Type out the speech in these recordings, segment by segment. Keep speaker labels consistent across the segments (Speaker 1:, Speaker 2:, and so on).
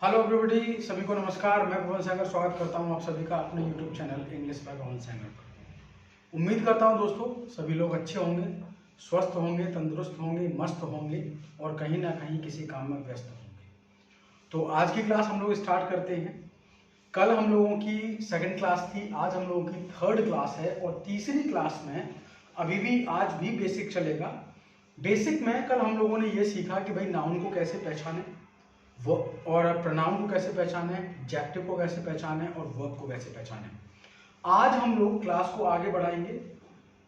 Speaker 1: Hello everybody, सभी को नमस्कार। मैं पवन सैंगर स्वागत करता हूं आप सभी का अपने YouTube channel English by Pawan Sanger पर। उम्मीद करता हूं दोस्तों सभी लोग अच्छे होंगे, स्वस्थ होंगे, तंदुरुस्त होंगे, मस्त होंगे और कहीं ना कहीं किसी काम में व्यस्त होंगे। तो आज की क्लास हम लोग स्टार्ट करते हैं। कल हम लोगों की सेकंड क्लास थी, आज हम लोगों की थर्ड क्लास है और तीसरी क्लास में अभी भी आज भी बेसिक चलेगा। बेसिक में कल हम लोगों ने ये सीखा कि भाई नाउन को कैसे पहचाने, वो और प्रोनाउन को कैसे पहचाने, एडजेक्टिव को कैसे पहचाने और वर्ब को कैसे पहचाने। आज हम लोग क्लास को आगे बढ़ाएंगे।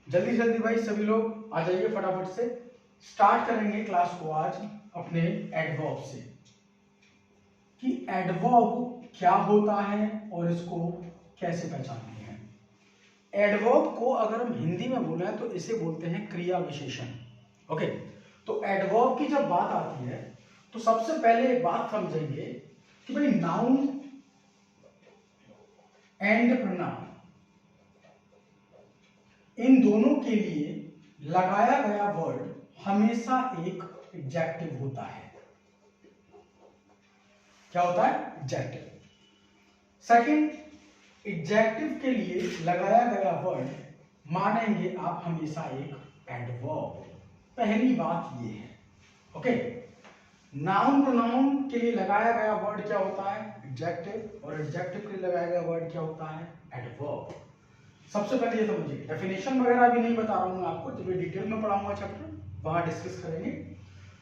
Speaker 1: जल्दी जल्दी भाई सभी लोग आ जाइए, फटाफट से स्टार्ट करेंगे क्लास को आज अपने एडवर्ब से कि एडवर्ब क्या होता है और इसको कैसे पहचानते हैं। एडवर्ब को अगर हम हिंदी में बोलें तो इसे बोलते हैं क्रिया विशेषण। ओके, तो एडवर्ब की जब बात आती है तो सबसे पहले एक बात समझेंगे कि भाई नाउन एंड प्रोनाउन इन दोनों के लिए लगाया गया वर्ड हमेशा एक एडजेक्टिव होता है। क्या होता है? एडजेक्टिव। सेकंड, एडजेक्टिव के लिए लगाया गया वर्ड मानेंगे आप हमेशा एक एडवर्ब। पहली बात ये है। ओके, नाउन प्रोनाउन के लिए लगाया गया वर्ड क्या होता है? एडजेक्टिव। और एडजेक्टिव के लिए लगाया गया वर्ड क्या होता है? एडवर्ब। सबसे पहले ये समझिए, डेफिनेशन वगैरह भी नहीं बता रहा हूं मैं आपको, जब ये डिटेल में पढ़ाऊंगा चैप्टर वहां डिस्कस करेंगे।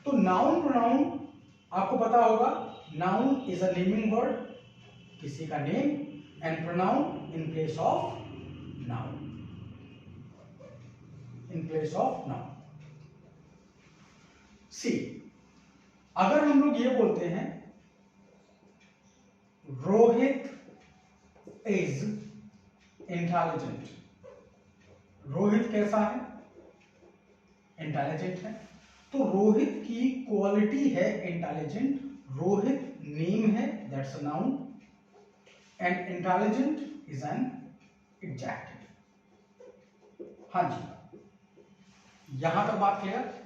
Speaker 1: तो नाउन प्रोनाउन आपको पता होगा, noun is a naming word, किसी का name, and pronoun in place of noun, in place of noun. See, अगर हम लोग ये बोलते हैं रोहित इज इंटेलिजेंट, रोहित कैसा है? इंटेलिजेंट है। तो रोहित की क्वालिटी है इंटेलिजेंट, रोहित नेम है, that's a noun, and intelligent is an adjective. हाँ जी, यहां तक बात क्लियर।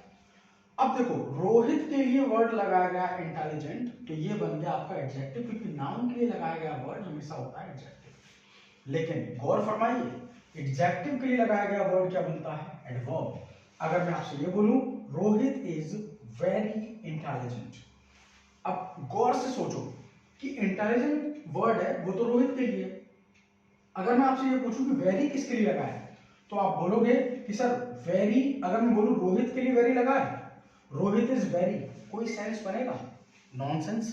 Speaker 1: अब देखो, रोहित के लिए वर्ड लगाया गया इंटेलिजेंट, तो ये बन गया आपका एडजेक्टिव, क्योंकि नाउन के लिए लगाया गया वर्ड हमेशा होता है एडजेक्टिव। लेकिन गौर फरमाइए, एडजेक्टिव के लिए लगाया गया वर्ड क्या बनता है? एडवर्ब। अगर मैं आपसे ये बोलूं रोहित इज वेरी इंटेलिजेंट, अब गौर से सोचो कि इंटेलिजेंट वर्ड है वो तो रोहित के लिए। अगर मैं आपसे ये पूछूं कि वेरी किसके लिए लगा है, तो आप बोलोगे कि सर वेरी, अगर मैं बोलूं रोहित के लिए वेरी लगा है, रोहित इज वेरी, कोई सेंस बनेगा? नॉनसेंस।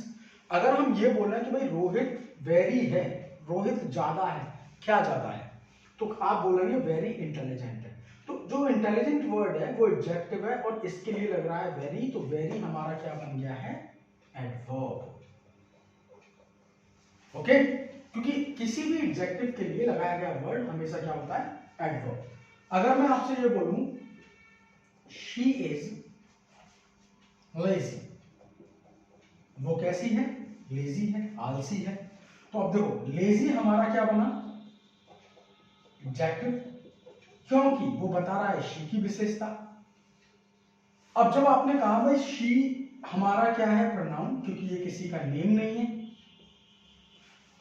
Speaker 1: अगर हम ये बोल रहे हैं कि भाई रोहित वेरी है, रोहित ज्यादा है, क्या ज्यादा है, तो आप बोलेंगे वेरी इंटेलिजेंट है। तो जो इंटेलिजेंट वर्ड है वो एडजेक्टिव है और इसके लिए लग रहा है वेरी, तो वेरी हमारा क्या बन गया है? एडवर्ब। ओके, क्योंकि किसी भी एडजेक्टिव के लिए लगाया गया वर्ड हमेशा क्या होता है? एडवर्ब। अगर मैं आपसे ये बोलूं शी इज लेजी, वो कैसी है? लेजी है, आलसी है। तो अब देखो, लेजी हमारा क्या बना? एडजेक्टिव, क्योंकि वो बता रहा है शी की विशेषता। अब जब आपने कहा भाई शी हमारा क्या है? प्रोनाउन, क्योंकि ये किसी का नेम नहीं है।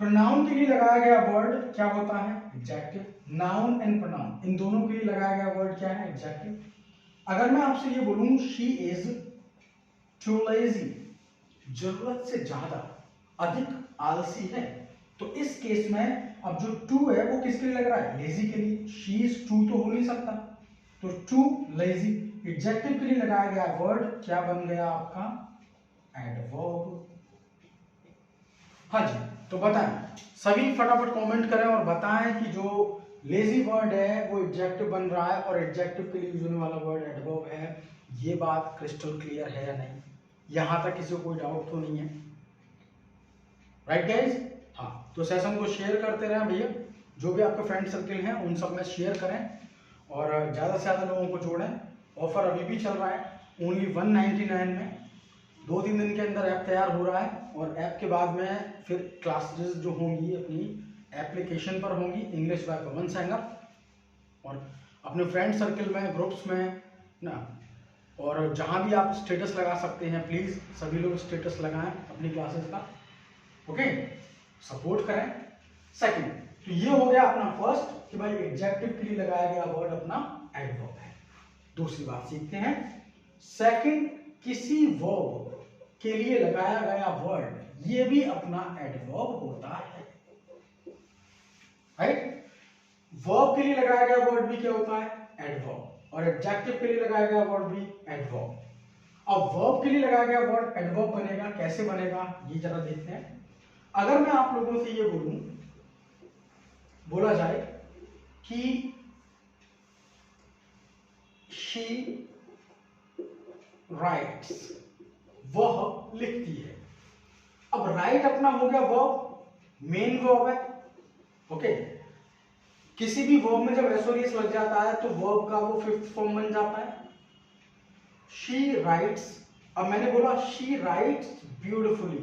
Speaker 1: प्रोनाउन के लिए लगाया गया वर्ड क्या होता है? एडजेक्टिव। नाउन एंड प्रोनाउन इन दोनों के लिए लगाया गया वर्ड क्या है? एडजेक्टिव। अगर मैं आपसे ये बोलूं शी इज टू लेजी, जरूरत से ज्यादा, अधिक आलसी है, तो इस केस में अब जो टू है वो किसके लिए लग रहा है? लेजी के लिए। शी इज टू तो हो नहीं सकता, तो टू लेजी, एडजेक्टिव के लिए लगाया गया वर्ड क्या बन गया आपका? एडवर्ब। हाँ जी, तो बताएं सभी, फटाफट कमेंट करें और बताएं कि जो लेजी वर्ड है वो एडजेक्टिव बन रहा है और एडजेक्टिव के लिए यूज होने वाला वर्ड एडवर्ब है। ये बात क्रिस्टल क्लियर है या नहीं? यहां तक किसी को कोई डाउट तो नहीं है? Right guys? हाँ, तो सेशन को शेयर करते रहें भैया, जो भी आपके फ्रेंड सर्किल हैं उन सब में शेयर करें और ज़्यादा से ज़्यादा लोगों को जोड़ें। ऑफर अभी भी चल रहा है, ओनली 199 में 2-3 दिन के अंदर ऐप तैयार हो रहा है और ऐप के बाद में फिर क्लासेस जो होंगी अपनी एप्लीकेशन पर होंगी, इंग्लिश बाय पवन सैंगर, और अपने फ्रेंड सर्किल में, ग्रुप्स में ना, और जहाँ भी आप स्टेटस लगा सकते हैं, प्लीज़ सभी लोग स्टेटस लगाएं अपनी क्लासेस का। ओके, सपोर्ट करें। सेकंड, तो ये हो गया अपना फर्स्ट कि भाई एडजेक्टिव के लिए लगाया गया वर्ड अपना एडवर्ब है। दूसरी बात सीखते हैं। सेकंड, किसी वर्ब के लिए लगाया गया वर्ड ये भी अपना एडवर्ब होता है, राइट। वर्ब के लिए लगाया गया वर्ड भी क्या होता है? एडवर्ब। और एडजेक्टिव के लिए लगाया गया वर्ड भी एडवर्ब। अब वर्ब के लिए लगाया गया वर्ड एडवर्ब बनेगा, कैसे बनेगा ये जरा देखते हैं। अगर मैं आप लोगों से ये बोला जाए कि शी राइट्स, वह लिखती है। अब राइट अपना हो गया वर्ब, मेन वर्ब है, ओके। किसी भी वर्ब में जब एसओएस लग जाता है तो वर्ब का वो फिफ्थ फॉर्म बन जाता है। शी राइट्स, अब मैंने बोला शी राइट्स ब्यूटिफुली,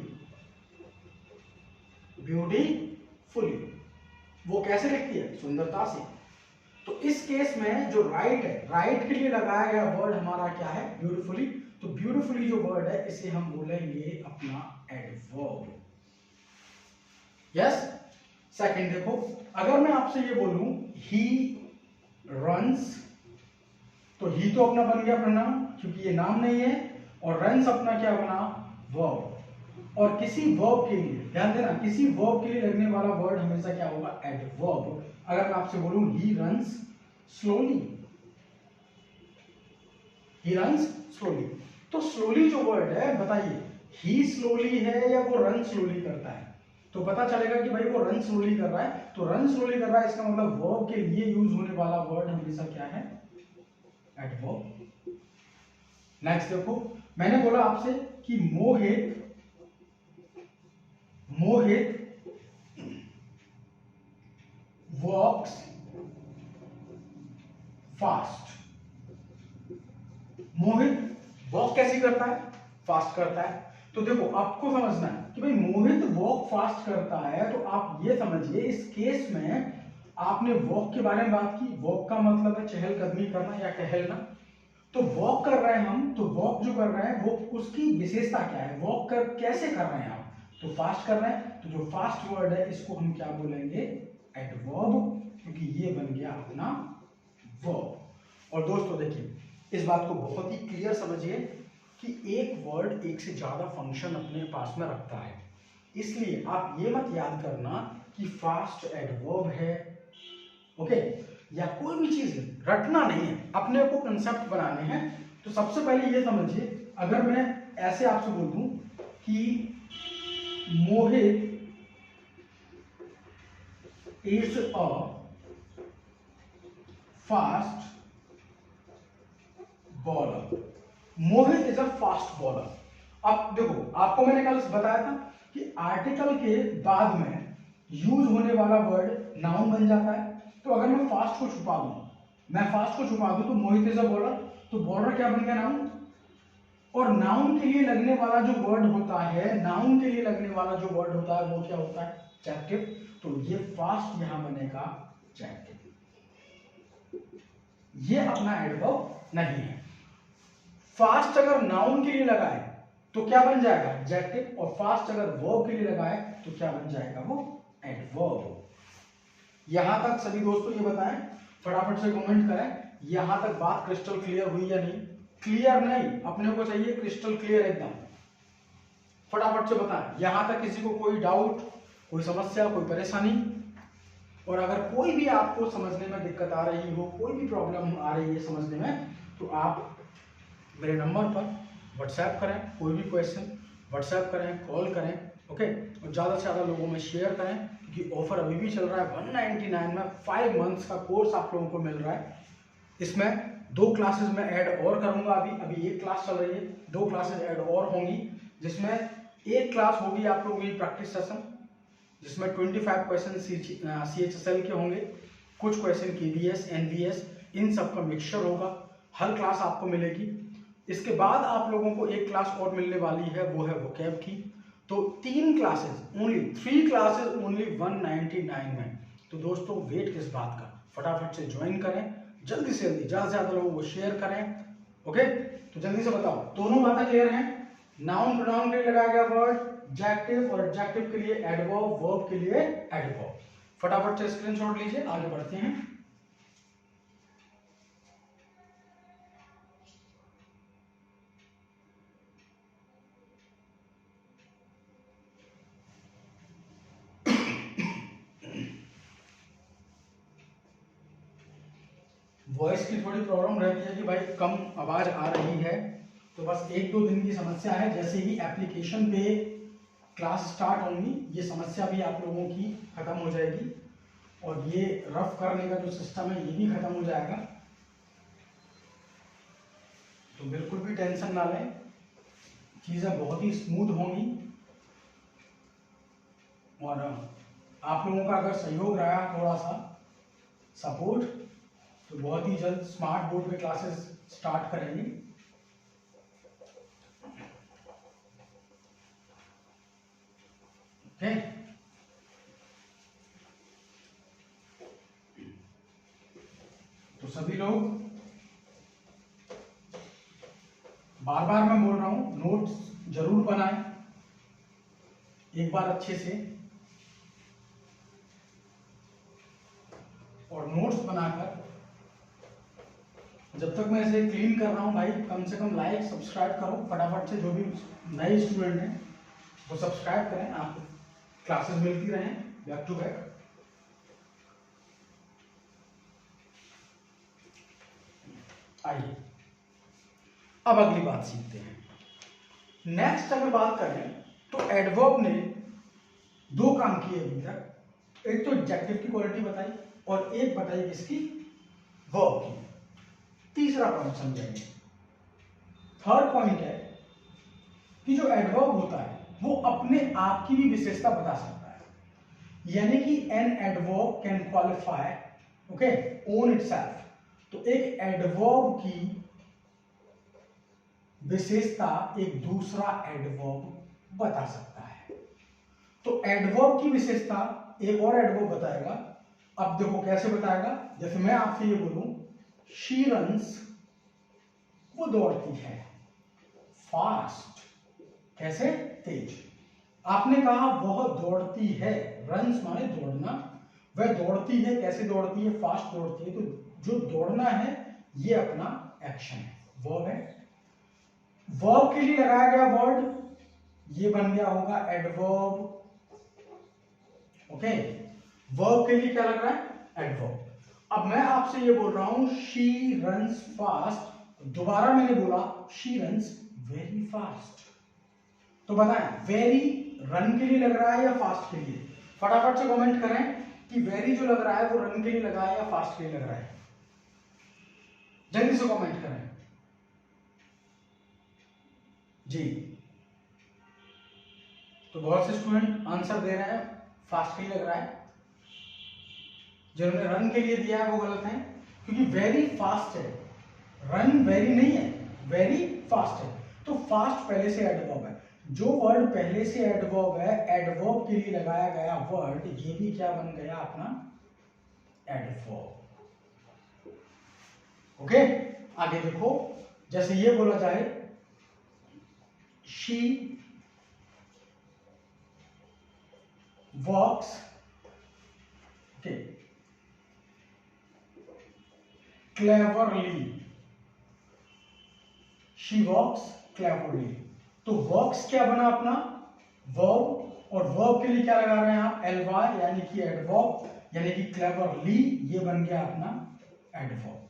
Speaker 1: ब्यूटीफुली, वो कैसे लिखती है? सुंदरता से। तो इस केस में जो राइट है, राइट के लिए लगाया गया वर्ड हमारा क्या है? ब्यूटीफुली। तो ब्यूटीफुली जो वर्ड है इसे हम बोलेंगे अपना एडवर्ब। यस। सेकंड देखो, अगर मैं आपसे ये बोलूं ही रन्स, तो ही तो अपना बन गया प्रोनाउन क्योंकि ये नाम नहीं है, और रन्स अपना क्या बना? वर्ब। और किसी वर्ब के लिए ध्यान देना, किसी वर्ब के लिए लगने वाला वर्ड हमेशा क्या होगा? एडवर्ब। अगर मैं आपसे बोलूं he runs slowly, he runs slowly, तो स्लोली जो वर्ड है बताइए ही स्लोली है या वो रन स्लोली करता है? तो पता चलेगा कि भाई वो रन स्लोली कर रहा है। तो रन स्लोली कर रहा है इसका मतलब वर्ब के लिए यूज होने वाला वर्ड हमेशा क्या है? एडवर्ब। नेक्स्ट देखो, मैंने बोला आपसे कि मोहित वॉक्स फास्ट। मोहित वॉक कैसी करता है? फास्ट करता है। तो देखो आपको समझना है कि भाई मोहित वॉक फास्ट करता है, तो आप ये समझिए इस केस में आपने वॉक के बारे में बात की। वॉक का मतलब है चहलकदमी करना या टहलना। तो वॉक कर रहे हैं हम, तो वॉक जो कर रहे हैं वो उसकी विशेषता क्या है? वॉक कर कैसे कर रहे हैं आप? तो फास्ट कर रहे हैं। तो जो फास्ट वर्ड है इसको हम क्या बोलेंगे? एडवर्ब, क्योंकि ये बन गया अपना वर्ब। और दोस्तों देखिए इस बात को बहुत ही क्लियर समझिए कि एक वर्ड एक से ज्यादा फंक्शन अपने पास में रखता है, इसलिए आप ये मत याद करना कि फास्ट एडवर्ब है, ओके, या कोई भी चीज रटना नहीं है, अपने को कंसेप्ट बनाने हैं। तो सबसे पहले ये समझिए, अगर मैं ऐसे आपसे बोल दूं कि Mohit is a fast bowler, Mohit is a fast bowler. अब देखो आपको मैंने कल बताया था कि आर्टिकल के बाद में यूज होने वाला वर्ड नाउन बन जाता है। तो अगर मैं फास्ट को छुपा दूं, तो मोहित इज अ बॉलर, तो बॉलर क्या बन गया? नाउन। और नाउन के लिए लगने वाला जो वर्ड होता है, नाउन के लिए लगने वाला जो वर्ड होता है वो क्या होता है? एडजेक्टिव। तो ये फास्ट यहां बनेगा एडजेक्टिव, ये अपना एडवर्ब नहीं है। फास्ट अगर नाउन के लिए लगाए तो क्या बन जाएगा? एडजेक्टिव। और फास्ट अगर वर्ब के लिए लगाए तो क्या बन जाएगा? वो एडवर्ब। यहां तक सभी दोस्तों ये बताएं, फटाफट से कमेंट करें, यहां तक बात क्रिस्टल क्लियर हुई या नहीं? क्लियर नहीं, अपने को चाहिए क्रिस्टल क्लियर एकदम। फटाफट से बताएं, यहां तक किसी को कोई डाउट, कोई समस्या, कोई परेशानी? और अगर कोई भी आपको समझने में दिक्कत आ रही हो, कोई भी प्रॉब्लम आ रही है समझने में, तो आप मेरे नंबर पर व्हाट्सएप करें, कोई भी क्वेश्चन व्हाट्सएप करें, कॉल करें, ओके। और ज़्यादा से ज़्यादा लोगों में शेयर करें, क्योंकि ऑफर अभी भी चल रहा है। 199 में 5 मंथ्स का कोर्स आप लोगों को मिल रहा है। इसमें 2 क्लासेस में ऐड और करूंगा। अभी 1 क्लास चल रही है, 2 क्लासेस ऐड और होंगी, जिसमें एक क्लास होगी आप लोगों की प्रैक्टिस सेशन, जिसमें 25 क्वेश्चन CHSL के होंगे, कुछ क्वेश्चन KVS, NVS, इन सब का मिक्सचर होगा। हर क्लास आपको मिलेगी। इसके बाद आप लोगों को एक क्लास और मिलने वाली है, वो है वोकैब की। तो 3 क्लासेस ओनली, 3 क्लासेस ओनली 199 में। तो दोस्तों वेट किस बात का, फटाफट से ज्वाइन करें, जल्दी से जल्दी, ज़्यादा से ज़्यादा लोगों को शेयर करें, ओके। तो जल्दी से बताओ, दोनों बातें क्लियर हैं? नाउन प्रोनाउन के लिए लगाया गया वर्ड एडजेक्टिव और एडजेक्टिव के लिए एडवर्ब, वर्ब के लिए एडवर्ब। फटाफट से स्क्रीनशॉट लीजिए, आगे बढ़ते हैं। वॉइस की थोड़ी प्रॉब्लम रहती है कि भाई कम आवाज आ रही है, तो बस 1-2 दिन की समस्या है। जैसे ही एप्लीकेशन पे क्लास स्टार्ट होंगी ये समस्या भी आप लोगों की खत्म हो जाएगी, और ये रफ करने का जो सिस्टम है ये भी खत्म हो जाएगा। तो बिल्कुल भी टेंशन ना लें, चीज़ें बहुत ही स्मूथ होंगी। और आप लोगों का अगर सहयोग रहा थोड़ा सा सपोर्ट, तो बहुत ही जल्द स्मार्ट बोर्ड पे क्लासेस स्टार्ट करेंगे। ओके, तो सभी लोग, बार बार मैं बोल रहा हूं, नोट्स जरूर बनाएं एक बार अच्छे से, और नोट्स बनाकर जब तक मैं इसे क्लीन कर रहा हूं भाई, कम से कम लाइक सब्सक्राइब करो फटाफट से। जो भी नए स्टूडेंट हैं वो सब्सक्राइब करें, आपको क्लासेस मिलती रहें बैक टू बैक। आइए अब अगली बात सीखते हैं। नेक्स्ट अगर बात करें तो एडवर्ब ने 2 काम किए अभी तक। एक तो एडजेक्टिव की क्वालिटी बताई और एक बताई किसकी, वर्ब की। तीसरा पॉइंट समझेंगे। थर्ड पॉइंट है कि जो एडवर्ब होता है वो अपने आप की भी विशेषता बता सकता है, यानी कि an adverb can qualify okay own itself. तो एक एडवर्ब की विशेषता एक दूसरा एडवर्ब बता सकता है। तो एडवर्ब की विशेषता एक और एडवर्ब बताएगा। अब देखो कैसे बताएगा, जैसे मैं आपसे ये बोलूं शी रन्स, वो दौड़ती है, फास्ट कैसे, तेज। आपने कहा वह दौड़ती है, रन्स माने दौड़ना, वह दौड़ती है, कैसे दौड़ती है, फास्ट दौड़ती है। तो जो दौड़ना है ये अपना एक्शन है, वर्ब है। वर्ब के लिए लगाया गया वर्ड ये बन गया होगा एडवर्ब। ओके, वर्ब के लिए क्या लग रहा है, एडवर्ब। अब मैं आपसे ये बोल रहा हूं शी रन्स फास्ट, दोबारा मैंने बोला शी रन्स वेरी फास्ट। तो बताएं वेरी रन के लिए लग रहा है या फास्ट के लिए? फटाफट से कमेंट करें कि वेरी जो लग रहा है वो रन के लिए लगा है या फास्ट के लिए लग रहा है। जल्दी से कमेंट करें जी। तो बहुत से स्टूडेंट आंसर दे रहे हैं फास्ट के लिए लग रहा है। जिन्होंने रन के लिए दिया है वो गलत है, क्योंकि वेरी फास्ट है, रन वेरी नहीं है, वेरी फास्ट है। तो फास्ट पहले से एडवर्ब है। जो वर्ड पहले से एडवर्ब है, एडवर्ब के लिए लगाया गया वर्ड ये भी क्या बन गया अपना एडवर्ब। ओके, आगे देखो, जैसे ये बोला जाए she walks cleverly, she walks cleverly. तो वॉक्स क्या बना अपना वर्ब, और वर्ब के लिए क्या लगा रहे हैं आप, एलवाई, यानी कि एडवर्ब, यानी कि क्लेवरली ये बन गया अपना एडवर्ब।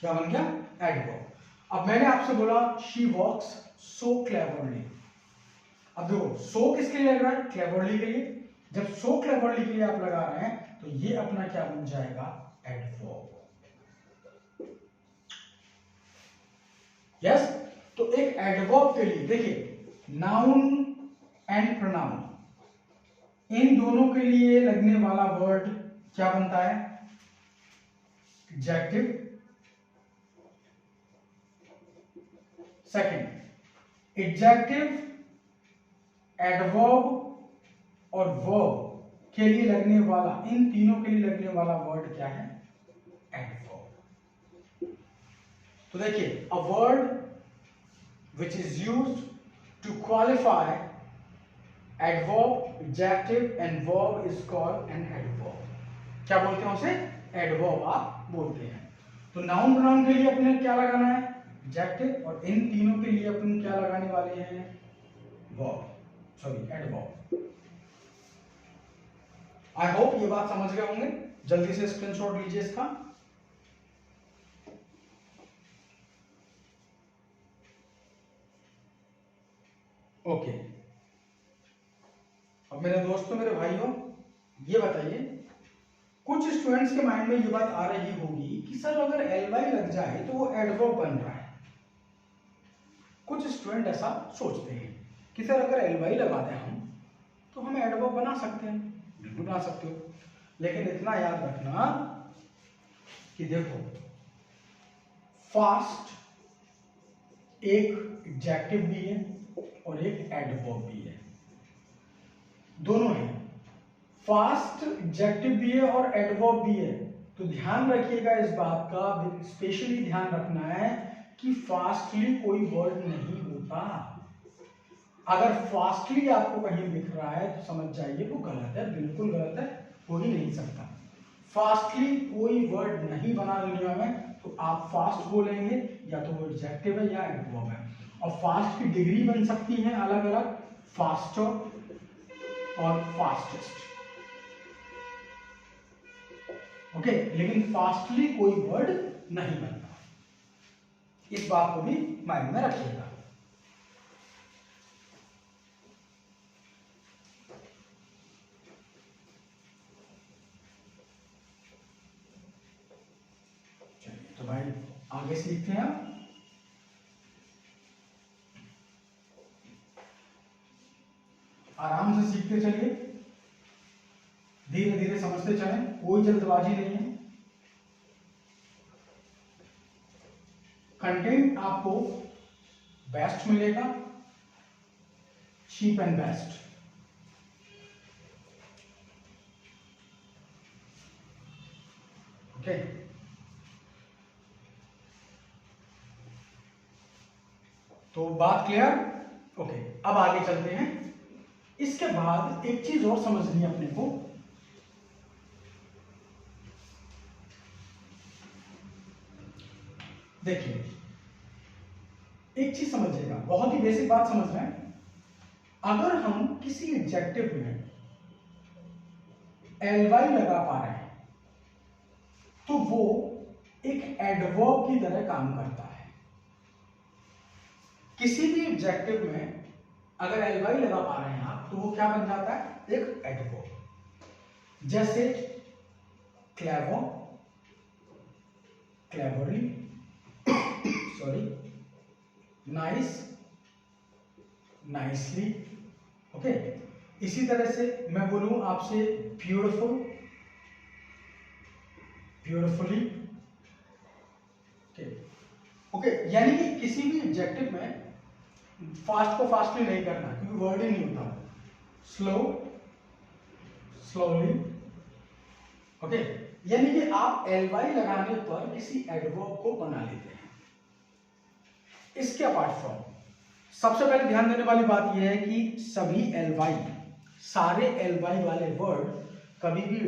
Speaker 1: क्या बन गया, एडवर्ब। अब मैंने आपसे बोला शी वॉक्स सो क्लेवरली। अब देखो सो किसके लिए लग रहा है, क्लेवरली के लिए। जब सो क्लेवरली के लिए आप लगा रहे हैं तो ये अपना क्या बन जाएगा, एडवर्ब। यस, तो एक एडवर्ब के लिए देखिए नाउन एंड प्रोनाउन, इन दोनों के लिए लगने वाला वर्ड क्या बनता है, एडजेक्टिव। सेकंड, एडजेक्टिव, एडवर्ब और वर्ब के लिए लगने वाला, इन तीनों के लिए लगने वाला वर्ड क्या है, एडवर्ब। तो देखिए a word which is used To qualify adverb, adjective and verb is called an adverb. क्या बोलते हैं उसे? Adverb आप बोलते हैं। तो नाउन प्रोनाउन के लिए अपने क्या लगाना है? एडजेक्टिव, और इन तीनों के लिए अपन क्या लगाने वाले हैं? Verb, sorry adverb. I hope ये बात समझ गए होंगे। जल्दी से स्क्रीनशॉट लीजिए इसका। ओके, अब मेरे दोस्तों, मेरे भाइयों, ये बताइए, कुछ स्टूडेंट्स के माइंड में ये बात आ रही होगी कि सर अगर एल वाई लग जाए तो वो एडवर्ब बन रहा है। कुछ स्टूडेंट ऐसा सोचते हैं कि सर अगर एल वाई लगा दें हम तो हम एडवर्ब बना सकते हैं। बिल्कुल बना सकते हो, लेकिन इतना याद रखना कि देखो, फास्ट एक एडजेक्टिव भी है और एक एडवर्ब भी है, दोनों है। फास्ट एडजेक्टिव भी है और एडवर्ब भी है। तो ध्यान रखिएगा इस बात का, स्पेशली ध्यान रखना है कि फास्टली कोई वर्ड नहीं होता। अगर फास्टली आपको कहीं दिख रहा है तो समझ जाइए वो गलत है, बिल्कुल गलत है, हो ही नहीं सकता। फास्टली कोई वर्ड नहीं बना दुनिया में। तो आप फास्ट बोलेंगे या तो वो एडजेक्टिव है या एडवर्ब है। और फास्ट की डिग्री बन सकती है अलग अलग, फास्टर और फास्टेस्ट। ओके, लेकिन फास्टली कोई वर्ड नहीं बनता, इस बात को भी माइंड में रखिएगा। चलिए तो भाई आगे सीखते हैं। आराम से सीखते चलिए, धीरे धीरे समझते चलें, कोई जल्दबाजी नहीं है। कंटेंट आपको बेस्ट मिलेगा, चीप एंड बेस्ट। ओके, तो बात क्लियर? ओके, अब आगे चलते हैं। इसके बाद एक चीज और समझनी है अपने को। देखिए, एक चीज समझिएगा, बहुत ही बेसिक बात समझ रहे हैं। अगर हम किसी एडजेक्टिव में एल वाई लगा पा रहे हैं तो वो एक एडवर्ब की तरह काम करता है। किसी भी एडजेक्टिव में अगर एल वाई लगा पा रहे हैं आप तो वो क्या बन जाता है? एक एडवर्ब। जैसे clever, cleverly, sorry, nice, nicely. Okay, इसी तरह से मैं बोलूं आपसे ब्यूटीफुल, ब्यूटीफुली। ओके, यानी कि किसी भी एडजेक्टिव में फास्ट को फास्टली नहीं करना, क्योंकि वर्ड ही नहीं होता। Slow, slowly. ओके, यानी कि आप एल वाई लगाने पर किसी एडवर्ब को बना लेते हैं। इसके अपार्ट फ्रॉम, सबसे पहले ध्यान देने वाली बात यह है कि सभी एल वाई, सारे एल वाई वाले वर्ड कभी भी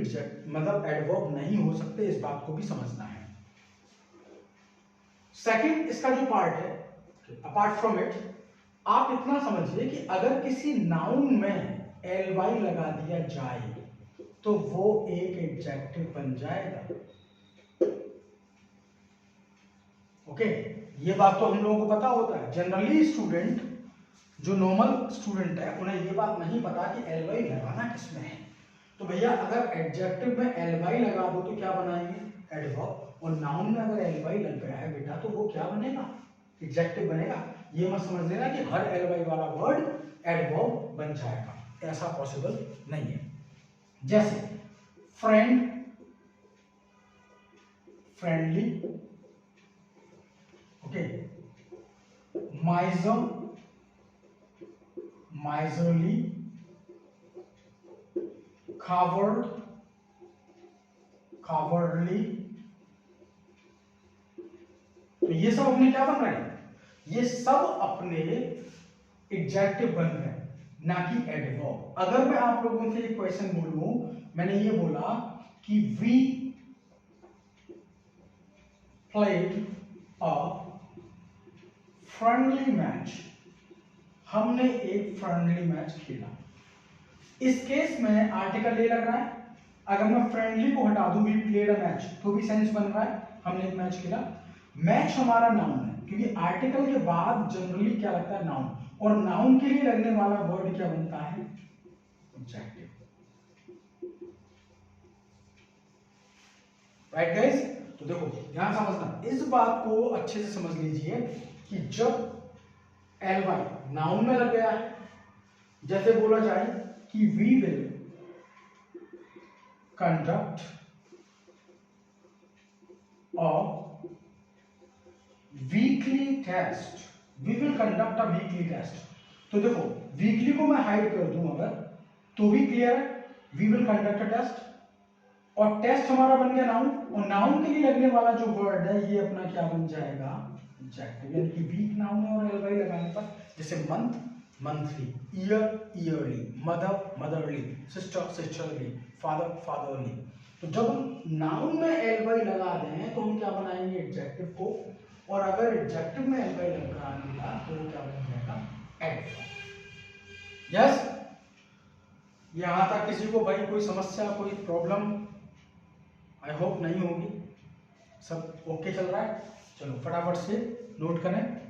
Speaker 1: मतलब एडवर्ब नहीं हो सकते, इस बात को भी समझना है। सेकंड, इसका जो पार्ट है, अपार्ट फ्रॉम इट, आप इतना समझिए कि अगर किसी नाउन में एल वाई लगा दिया जाए तो वो एक एडजेक्टिव बन जाएगा। ओके, ये बात तो हम लोगों को पता होता है। जनरली स्टूडेंट, जो नॉर्मल स्टूडेंट है, उन्हें ये बात नहीं पता कि एल वाई लगाना किसमें है। तो भैया अगर एडजेक्टिव में एल वाई लगा दो तो क्या बनाएंगे? एडवर्ब। और नाउन में अगर एल वाई लग गया है बेटा तो वो क्या बनेगा? एडजेक्टिव बनेगा। ये मत समझ लेना कि हर एल वाई वाला वर्ड एडवर्ब बन जाएगा, ऐसा पॉसिबल नहीं है। जैसे friend, friendly. Okay, माइजर, miserly. Coward, cowardly. तो ये सब अपने क्या बन रहे हैं? ये सब अपने एडजेक्टिव बन रहे हैं, ना कि एडवर्ब। अगर मैं आप लोगों से एक क्वेश्चन बोलूं, मैंने ये बोला कि we played a friendly match, हमने एक फ्रेंडली मैच खेला। इस केस में आर्टिकल ए लग रहा है। अगर मैं फ्रेंडली को हटा दूं, वी प्लेड अ मैच, तो भी सेंस बन रहा है, हमने एक मैच खेला। मैच हमारा नाउन है, क्योंकि आर्टिकल के बाद जनरली क्या लगता है, नाउन, और नाउन के लिए लगने वाला वर्ड क्या बनता है, एडजेक्टिव। Right guys? तो देखो ध्यान समझना, इस बात को अच्छे से समझ लीजिए कि जब ly नाउन में लग गया है, जैसे बोला जाए कि we will conduct a weekly test, we will conduct a weekly test. तो देखो वीकली को मैं हाइड कर दूं अगर, तो भी क्लियर है, we will conduct a test, और टेस्ट हमारा बन गया नाउन, और नाउन के लिए लगने वाला जो वर्ड है ये अपना क्या बन जाएगा, एडजेक्टिव। यानी कि वीक नाउन है और एलवाई लगाने पर, जैसे month monthly, year yearly, mother motherly, sister sisterly, father fatherly. तो जब हम नाउन में एलवाई लगा दें तो हम क्या बनाएंगे, एडजेक्टिव को, और अगर एडजेक्टिव में एलवाई लगा दिया तो वो क्या बन जाएगा, एडवर्ब। यस? यहां तक किसी को भाई कोई समस्या, कोई प्रॉब्लम? आई होप नहीं होगी, सब ओके चल रहा है। चलो फटाफट से नोट करें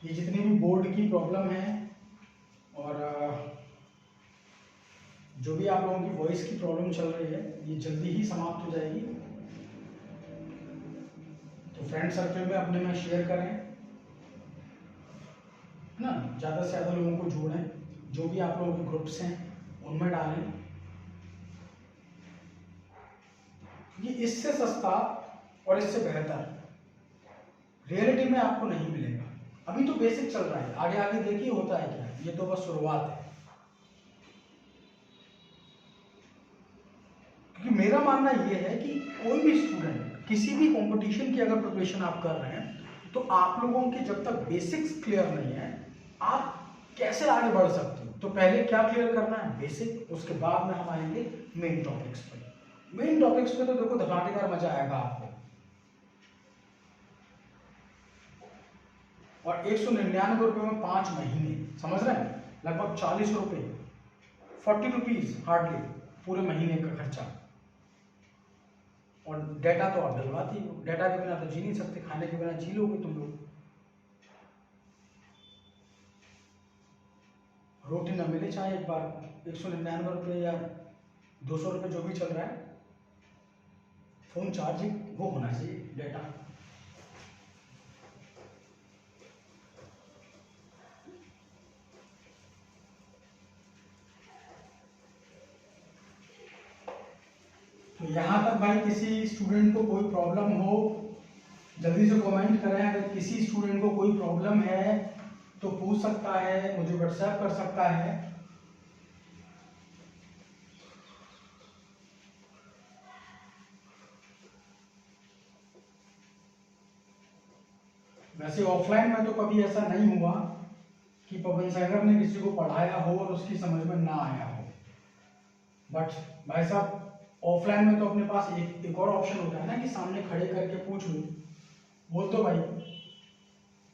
Speaker 1: ये जितनी भी बोर्ड की प्रॉब्लम है, और जो भी आप लोगों की वॉइस की प्रॉब्लम चल रही है, ये जल्दी ही समाप्त हो जाएगी। तो फ्रेंड सर्कल में अपने में शेयर करें, है ना, ज़्यादा से ज़्यादा लोगों को जोड़ें, जो भी आप लोगों के ग्रुप्स हैं उनमें डालें। ये इससे सस्ता और इससे बेहतर रियलिटी में आपको नहीं मिलेगा। अभी तो बेसिक चल रहा है, आगे आगे देखिए होता है क्या, ये तो बस शुरुआत है। क्योंकि मेरा मानना ये है कि कोई भी स्टूडेंट किसी भी कंपटीशन की अगर प्रिपरेशन आप कर रहे हैं, तो आप लोगों के जब तक बेसिक्स क्लियर नहीं है, आप कैसे आगे बढ़ सकते हो। तो पहले क्या क्लियर करना है, बेसिक, उसके बाद में हम आएंगे मेन टॉपिक्स पे। मेन टॉपिक्स पे तो देखो धमाकेदार मजा आएगा आपको। और 199 रुपये में 5 महीने, समझ रहे हैं, लगभग 40 रुपये, 40 रुपीज हार्डली पूरे महीने का खर्चा। और डेटा तो आप डलवाती हो, डेटा के बिना तो जी नहीं सकते, खाने के बिना जी लोगे तुम लोग। रोटी ना मिले चाहे एक बार, 199 रुपये या 200 रुपये जो भी चल रहा है, फोन चार्जिंग वो होना चाहिए, डेटा। तो यहाँ तक भाई किसी स्टूडेंट को कोई प्रॉब्लम हो, जल्दी से कमेंट करें। अगर किसी स्टूडेंट को कोई प्रॉब्लम है तो पूछ सकता है, मुझे व्हाट्सएप कर सकता है। वैसे ऑफलाइन में तो कभी ऐसा नहीं हुआ कि पवन सागर ने किसी को पढ़ाया हो और उसकी समझ में ना आया हो, बट भाई साहब ऑफलाइन में तो अपने पास एक और ऑप्शन होता है ना कि सामने खड़े करके पूछ लूं, बोल दो भाई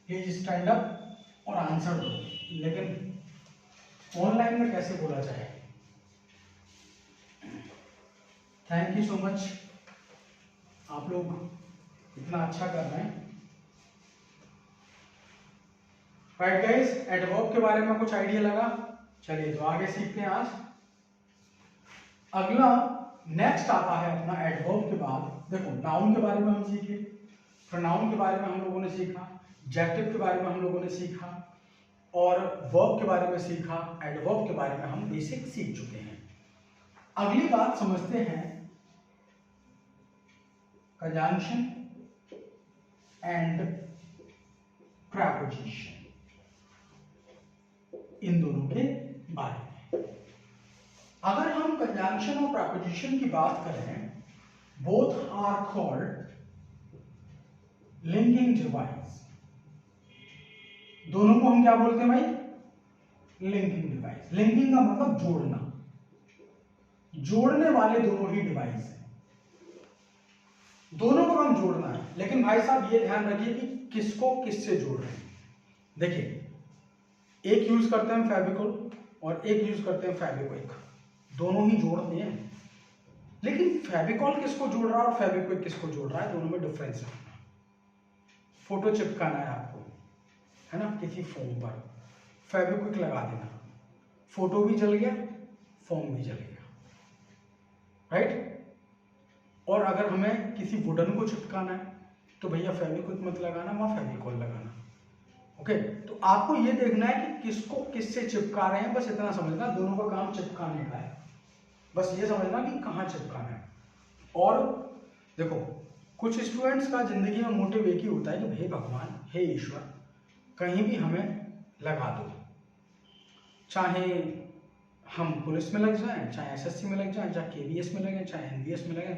Speaker 1: प्लीज स्टैंड अप और आंसर दो। लेकिन ऑनलाइन में कैसे बोला जाए। थैंक यू सो मच, आप लोग इतना अच्छा कर रहे हैं। राइट गाइस, एडवर्ब के बारे में कुछ आइडिया लगा। चलिए तो आगे सीखते हैं। आज अगला नेक्स्ट आता है अपना एडवर्ब के बाद, देखो नाउन के बारे में हम सीखे, प्रोनाउन के बारे में हम लोगों ने सीखा, एडजेक्टिव के बारे में हम लोगों ने सीखा, और वर्ब के बारे में सीखा। एडवर्ब के बारे में हम बेसिक सीख चुके हैं। अगली बात समझते हैं कंजंक्शन एंड प्रीपोजिशन, इन दोनों के बारे में। अगर हम कंजंक्शन और प्रीपोजिशन की बात करें, both are called linking device. दोनों को हम क्या बोलते हैं भाई? Linking device. लिंकिंग का मतलब जोड़ना, जोड़ने वाले दोनों ही डिवाइस हैं, दोनों को हम जोड़ना है। लेकिन भाई साहब ये ध्यान रखिए कि किसको किससे जोड़ रहे हैं। देखिए, एक यूज करते हैं फेविकोल और एक यूज करते हैं फेविक्विक, दोनों ही जोड़ते हैं। लेकिन फेविकोल किसको जोड़ रहा है और फेविक्विक किसको जोड़ रहा है, दोनों में डिफरेंस है। फोटो चिपकाना है आपको, है ना, किसी फोम पर, फेविक्विक लगा देना, फोटो भी जल गया, फोम भी जल गया, राइट। और अगर हमें किसी वुडन को चिपकाना है तो भैया फेविक्विक मत लगाना, वहां फेविकोल लगाना। ओके, तो आपको ये देखना है कि किसको किससे चिपका रहे हैं, बस इतना समझना, दोनों का काम चिपकाने का है, बस ये समझना कि कहाँ चिपकाना है। और देखो, कुछ स्टूडेंट्स का जिंदगी में मोटिव एक ही होता है कि हे भगवान, हे ईश्वर, कहीं भी हमें लगा दो, चाहे हम पुलिस में लग जाएं, चाहे एसएससी में लग जाएं, चाहे केवीएस में लगे, चाहे एनवीएस में लगे,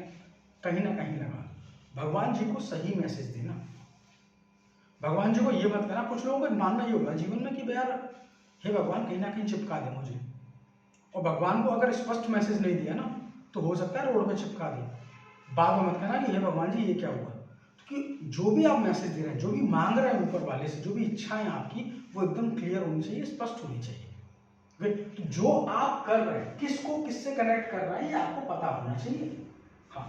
Speaker 1: कहीं ना कहीं लगा दो। भगवान जी को सही मैसेज देना, भगवान जी को ये मत कहना। कुछ लोगों का मानना ये होगा जीवन में कि यार हे भगवान कहीं ना कहीं चिपका दे मुझे, और भगवान को अगर स्पष्ट मैसेज नहीं दिया ना तो हो सकता है रोड पे चिपका दे। बाद में मत कहना कि हे भगवान जी ये क्या हुआ, क्योंकि जो भी आप मैसेज दे रहे हैं, जो भी मांग रहे हैं ऊपर वाले से, जो भी इच्छाएं आपकी, वो एकदम क्लियर होनी चाहिए, स्पष्ट होनी चाहिए। तो जो आप कर रहे हैं, किसको किससे कनेक्ट कर रहे हैं, ये आपको पता होना चाहिए। हाँ,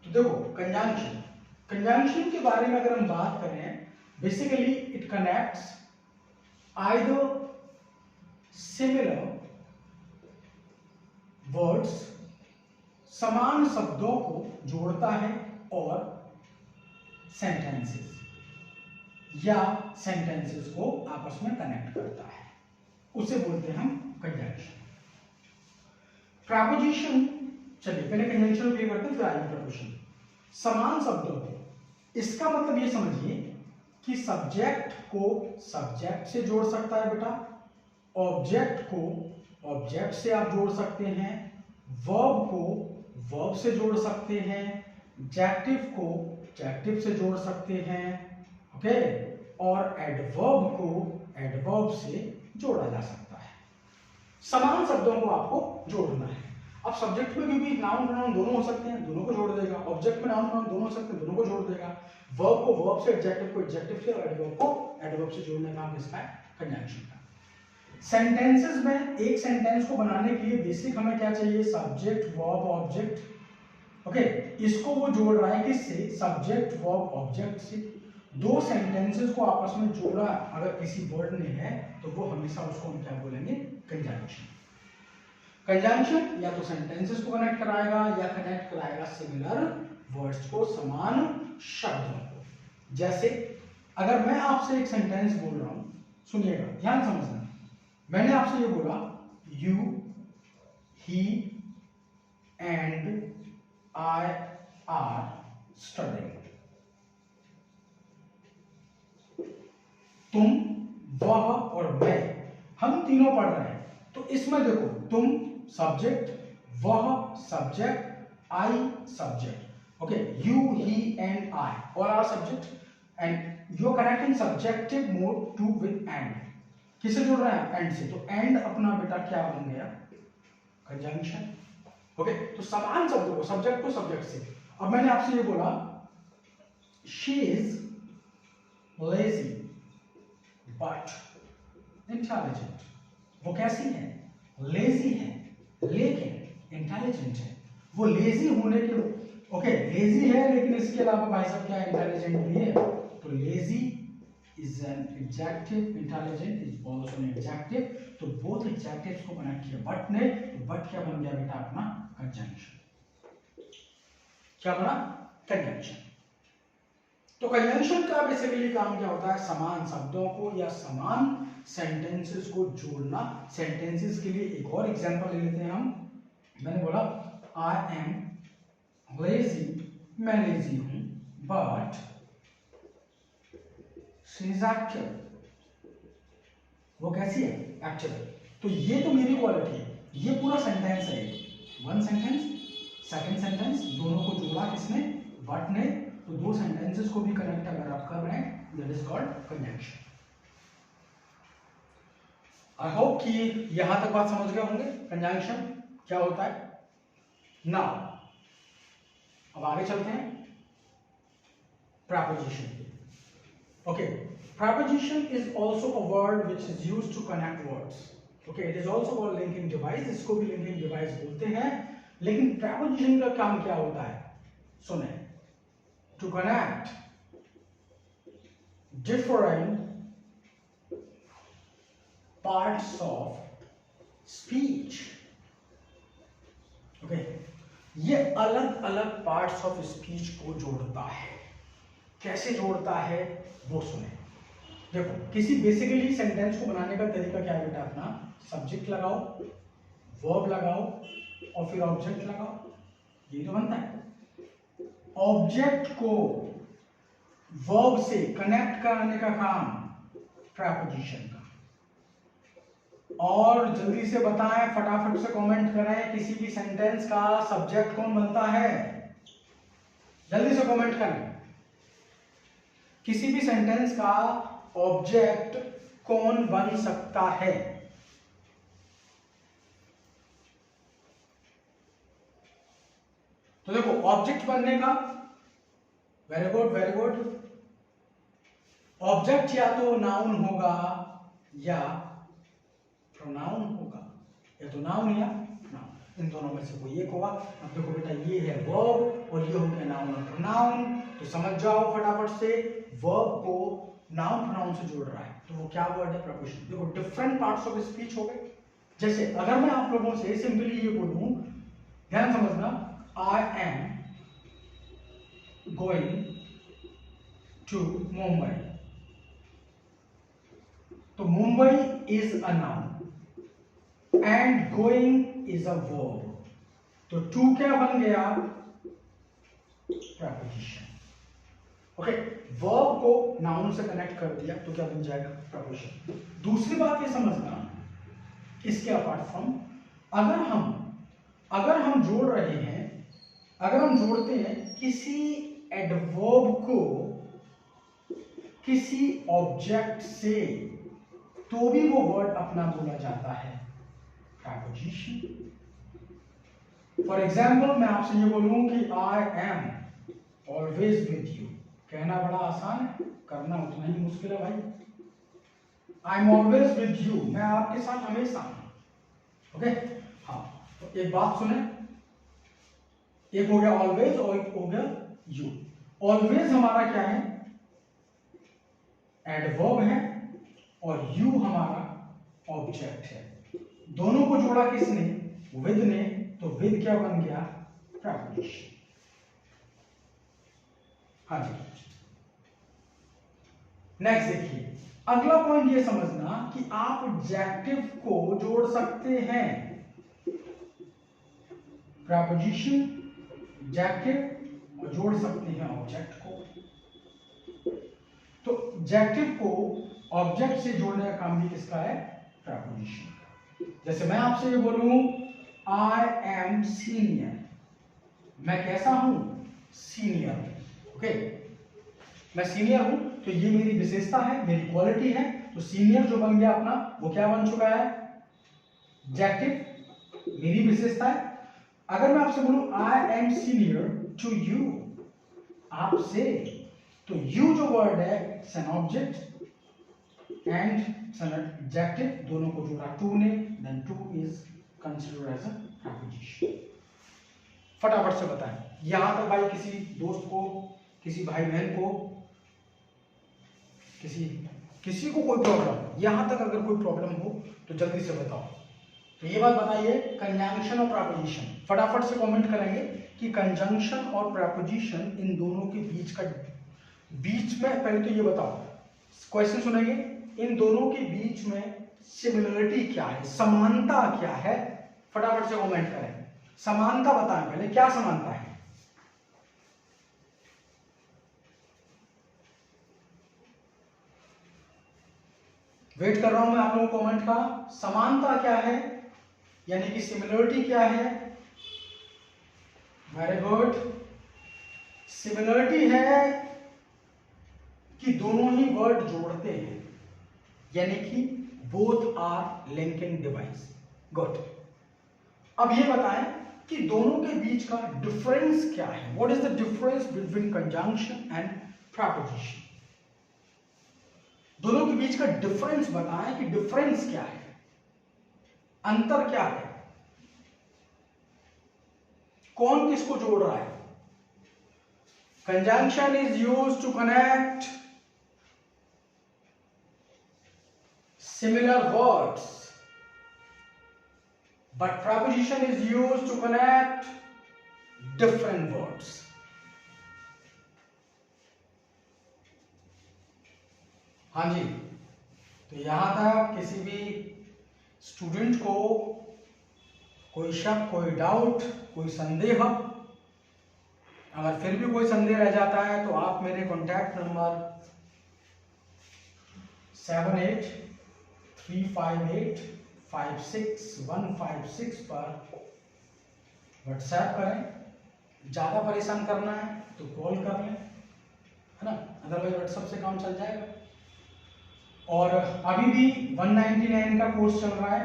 Speaker 1: तो देखो कंजंक्शन, कंजंक्शन के बारे में अगर हम बात करें, basically it connects either similar words, समान शब्दों को जोड़ता है, और सेंटेंसेस, या सेंटेंसेस को आपस में कनेक्ट करता है, उसे बोलते हैं हम कंजंक्शन। प्रपोजिशन, चलिए पहले कंजंक्शन क्लियर करते हैं, फिर आएंगे प्रपोजिशन। समान शब्दों को, इसका मतलब ये समझिए कि सब्जेक्ट को सब्जेक्ट से जोड़ सकता है बेटा, ऑब्जेक्ट को ऑब्जेक्ट से आप जोड़ सकते हैं, वर्ब को वर्ब से जोड़ सकते हैं, एडजेक्टिव को एडजेक्टिव से जोड़ सकते हैं, ओके, और एडवर्ब को एडवर्ब से जोड़ा जा सकता है। समान शब्दों को आपको जोड़ना है। अब सब्जेक्ट में क्योंकि नाउन प्रोनाउन दोनों हो सकते हैं, दोनों को जोड़ देगा, ऑब्जेक्ट में नाउन प्रोनाउन दोनों हो सकते हैं, दोनों को जोड़ देगा, वर्ब को वर्ब से, एडजेक्टिव को एडजेक्टिव से, और एडवर्ब को एडवर्ब से जोड़ने का काम किसका है, कंजंक्शन का। सेंटेंसेस में एक सेंटेंस को बनाने के लिए बेसिक हमें क्या चाहिए, सब्जेक्ट वर्ब ऑब्जेक्ट। ओके, इसको वो जोड़ रहा है किससे, सब्जेक्ट वर्ब ऑब्जेक्ट से। दो सेंटेंसेस को आपस में जोड़ा अगर किसी वर्ड ने है तो वो हमेशा उसको हम क्या बोलेंगे, कंजंक्शन। कंजंक्शन या तो सेंटेंसेस को कनेक्ट कराएगा या कनेक्ट कराएगा सिमिलर वर्ड्स को, समान शब्दों को। जैसे अगर मैं आपसे एक सेंटेंस बोल रहा हूं, सुनिएगा, ध्यान समझना, मैंने आपसे ये बोला, you, he and I R studying. तुम, वह और मैं, हम तीनों पढ़ रहे हैं। तो इसमें देखो, तुम सब्जेक्ट, वह subject, I subject, okay, you, he and I, all are subject, and you are connecting subjective mode to with and. किसे जोड़ रहे हैं, एंड से। तो एंड अपना बेटा क्या बन गया, कंजंक्शन। ओके, तो समान शब्दों को, सब्जेक्ट को सब्जेक्ट से। अब मैंने आपसे ये बोला, she is lazy but intelligent. वो कैसी है, लेजी है लेकिन इंटेलिजेंट है। वो लेजी होने के, ओके, लेजी है लेकिन इसके अलावा भाई साहब क्या, इंटेलिजेंट भी है। तो lazy is an adjective, intelligent is also an adjective, तो both adjectives को कनेक्ट किया बट ने, तो बट क्या बन गया बेटा अपना, कंजंक्शन। क्या बना, कंजंक्शन। तो कंजंक्शन का बेसिकली काम क्या होता है, समान शब्दों को या समान सेंटेंसेस को जोड़ना। सेंटेंसेस के लिए एक और एग्जांपल ले लेते हैं हम। मैंने बोला आई एम लेजी, मैं लेजी हूं, बट शी इज एक्टिव, वो कैसी है, एक्टिव। तो ये तो मेरी क्वालिटी है, ये पूरा सेंटेंस है, वन सेंटेंस, सेकंड सेंटेंस, दोनों को जोड़ा किसने, बट ने। तो दो सेंटेंसेस को भी कनेक्ट अगर आप कर रहे हैं, that is called conjunction. I hope कि यहां तक बात समझ गए होंगे कंजंक्शन क्या होता है। नाउ अब आगे चलते हैं preposition पे। Okay, preposition is also a word which is used to connect words. Okay, it is also called linking device, इसको भी linking device बोलते हैं। लेकिन preposition का काम क्या होता है सुने, to connect different parts of speech। Okay, ये अलग अलग पार्ट्स ऑफ स्पीच को जोड़ता है। कैसे जोड़ता है वो सुने। देखो किसी बेसिकली सेंटेंस को बनाने का तरीका क्या है बेटा, अपना सब्जेक्ट लगाओ, वर्ब लगाओ और फिर ऑब्जेक्ट लगाओ, ये तो बनता है। ऑब्जेक्ट को वर्ब से कनेक्ट कराने का काम प्रीपोजिशन का। और जल्दी से बताएं, फटाफट से कमेंट करें, किसी भी सेंटेंस का सब्जेक्ट कौन बनता है, जल्दी से कमेंट करें। किसी भी सेंटेंस का ऑब्जेक्ट कौन बन सकता है? तो देखो ऑब्जेक्ट बनने का, very good very good, object या तो नाउन होगा या प्रोनाउन होगा, या तो नाउन या नाउन, इन दोनों में से कोई एक होगा। अब देखो बेटा ये है वर्ब और ये हो गया नाउन और प्रोनाउन, तो समझ जाओ फटाफट से, वर्ब को नाउन प्रोनाउन से जोड़ रहा है तो वो क्या वर्ड है, प्रपोजिशन। देखो डिफरेंट पार्ट्स ऑफ स्पीच हो गए। जैसे अगर मैं आप लोगों से सिंपली ये बोलूं, ध्यान समझना, I am going to Mumbai, तो Mumbai is a noun and going is a verb, तो टू क्या बन गया, प्रपोजिशन। ओके, वर्ब को नाउन से कनेक्ट कर दिया तो क्या बन जाएगा, प्रपोजिशन। दूसरी बात ये समझना, इसके अपार्ट फ्रॉम, अगर हम जोड़ रहे हैं, अगर हम जोड़ते हैं किसी एडवर्ब को किसी ऑब्जेक्ट से, तो भी वो वर्ड अपना बोला जाता है प्रपोजिशन। फॉर एग्जाम्पल मैं आपसे ये बोलूं कि I am always with you, कहना बड़ा आसान है, करना उतना ही मुश्किल है भाई। I am always with you, मैं आपके साथ हमेशा हूं। ओके, हाँ, तो एक बात सुने, एक हो गया ऑलवेज और एक हो गया यू। ऑलवेज हमारा क्या है, एडवर्ब है, और यू हमारा ऑब्जेक्ट है। दोनों को जोड़ा किसने, विद ने, तो विद क्या बन गया, प्रपोजिशन। हाँ जी, नेक्स्ट देखिए, अगला पॉइंट ये समझना कि आप एडजेक्टिव को जोड़ सकते हैं, प्रपोजिशन एडजेक्टिव और जोड़ सकते हैं ऑब्जेक्ट को। तो एडजेक्टिव को ऑब्जेक्ट से जोड़ने का काम भी किसका है, प्रपोजिशन। जैसे मैं आपसे ये बोलूं आई एम सीनियर, मैं कैसा हूं, सीनियर। ओके, मैं सीनियर हूं तो ये मेरी विशेषता है, मेरी क्वालिटी है, तो सीनियर जो बन गया अपना, वो क्या बन चुका है, एडजेक्टिव, मेरी विशेषता है। अगर मैं आपसे बोलूं I am senior to you, आपसे, तो यू जो वर्ड है it's an object and it's an adjective, दोनों को जोड़ा टू ने, then to is considered as a preposition. फटाफट से बताएं, यहां तक भाई किसी दोस्त को, किसी भाई बहन को, किसी को कोई प्रॉब्लम, यहां तक अगर कोई प्रॉब्लम हो तो जल्दी से बताओ। तो ये बात बताइए, कंजंक्शन और प्रपोजिशन, फटाफट से कमेंट करेंगे कि कंजंक्शन और प्रपोजिशन इन दोनों के बीच में पहले तो ये बताओ, क्वेश्चन सुनेंगे, इन दोनों के बीच में सिमिलरिटी क्या है, समानता क्या है, फटाफट से कमेंट करें। समानता बताएं पहले, क्या समानता है, वेट कर रहा हूं मैं आप लोगों को कमेंट का। समानता क्या है, यानी कि सिमिलरिटी क्या है, वेरी गुड। सिमिलरिटी है कि दोनों ही वर्ड जोड़ते हैं, यानी कि both are linking device. Good. अब ये बताएं कि दोनों के बीच का डिफरेंस क्या है। What is the difference between conjunction and preposition. दोनों के बीच का डिफरेंस बताएं कि डिफरेंस क्या है, अंतर क्या है, कौन किसको जोड़ रहा है। Conjunction is used to connect similar words, but preposition is used to connect different words. हाँ जी, तो यहां तक किसी भी स्टूडेंट को कोई शक, कोई डाउट, कोई संदेह, अगर फिर भी कोई संदेह रह जाता है तो आप मेरे कॉन्टैक्ट नंबर 7835856156 पर व्हाट्सएप करें। ज़्यादा परेशान करना है तो कॉल कर लें, है ना, अदरवाइज व्हाट्सएप से काम चल जाएगा। और अभी भी 199 का कोर्स चल रहा है,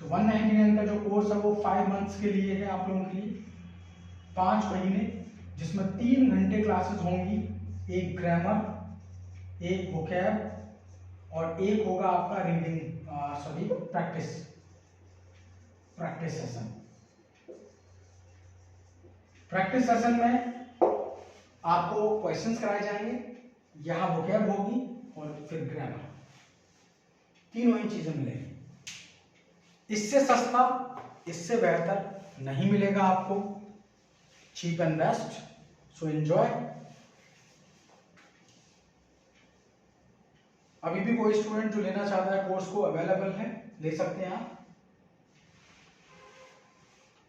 Speaker 1: तो 199 का जो कोर्स है वो 5 मंथ्स के लिए है, आप लोगों के लिए 5 महीने, जिसमें 3 घंटे क्लासेस होंगी, एक ग्रामर, एक वोकैब और एक होगा आपका reading practice session. Practice session में आपको क्वेश्चंस कराए जाएंगे, यहाँ वोकैब होगी और फिर ग्रामर, तीनों ही चीजें मिलेंगी। इससे सस्ता, इससे बेहतर नहीं मिलेगा आपको, cheap and best. So enjoy. अभी भी कोई स्टूडेंट जो लेना चाहता है कोर्स को अवेलेबल है, ले सकते हैं आप।